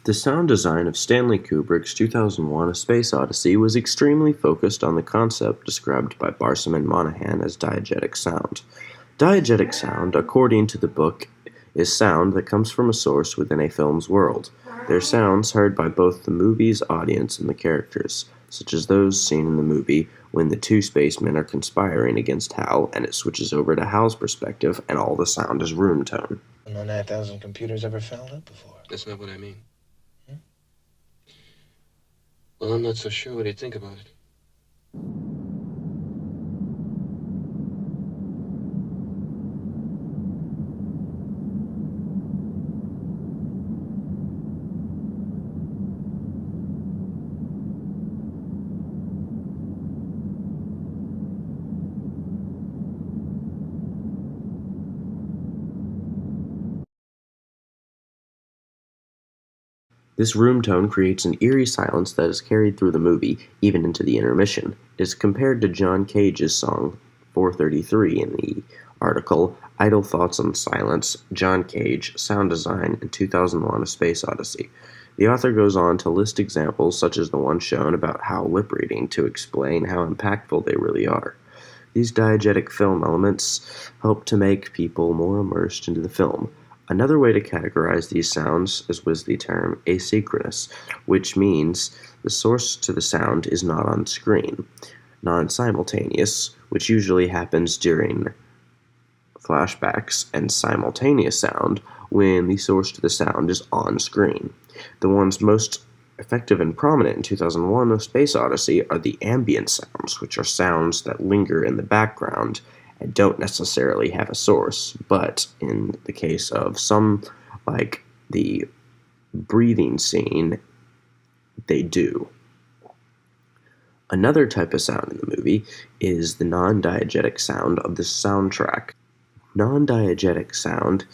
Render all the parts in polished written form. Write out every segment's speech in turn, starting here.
The sound design of Stanley Kubrick's 2001: A Space Odyssey was extremely focused on the concept described by Barsom and Monahan as diegetic sound. Diegetic sound, according to the book, is sound that comes from a source within a film's world. They're sounds heard by both the movie's audience and the characters, such as those seen in the movie when the two spacemen are conspiring against Hal and it switches over to Hal's perspective and all the sound is room tone. No 9,000 computers ever found that before. That's not what I mean. Well, I'm not so sure. What do you think about it? This room tone creates an eerie silence that is carried through the movie, even into the intermission. It is compared to John Cage's song 433 in the article Idle Thoughts on Silence, John Cage, Sound Design, and 2001: A Space Odyssey. The author goes on to list examples such as the one shown about how lip reading to explain how impactful they really are. These diegetic film elements help to make people more immersed into the film. Another way to categorize these sounds is with the term asynchronous, which means the source to the sound is not on screen. Non-simultaneous, which usually happens during flashbacks, and simultaneous sound, when the source to the sound is on screen. The ones most effective and prominent in 2001: A Space Odyssey are the ambient sounds, which are sounds that linger in the background and don't necessarily have a source, but in the case of some, like the breathing scene, they do. Another type of sound in the movie is the non-diegetic sound of the soundtrack. Non-diegetic sound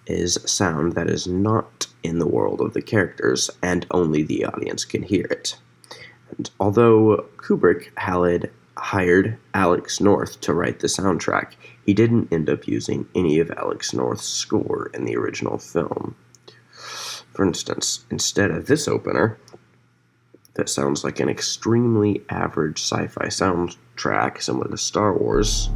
is sound that is not in the world of the characters, and only the audience can hear it. And although Kubrick had hired Alex North to write the soundtrack, he didn't end up using any of Alex North's score in the original film. For instance, instead of this opener, that sounds like an extremely average sci-fi soundtrack similar to Star Wars,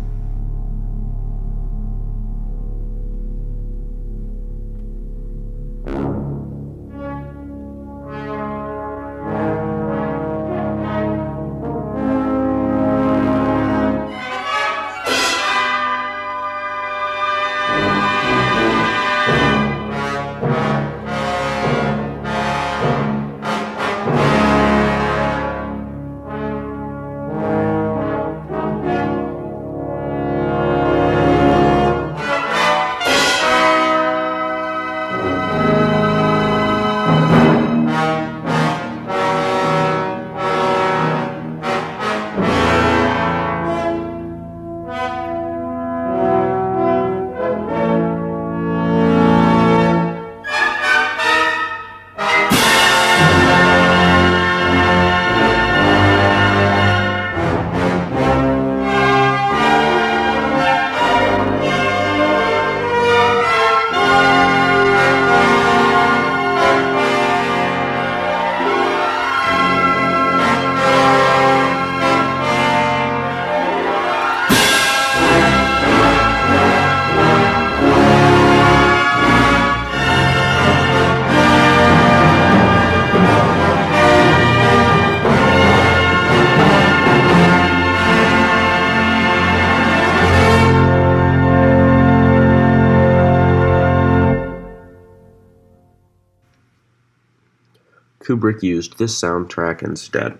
Kubrick used this soundtrack instead.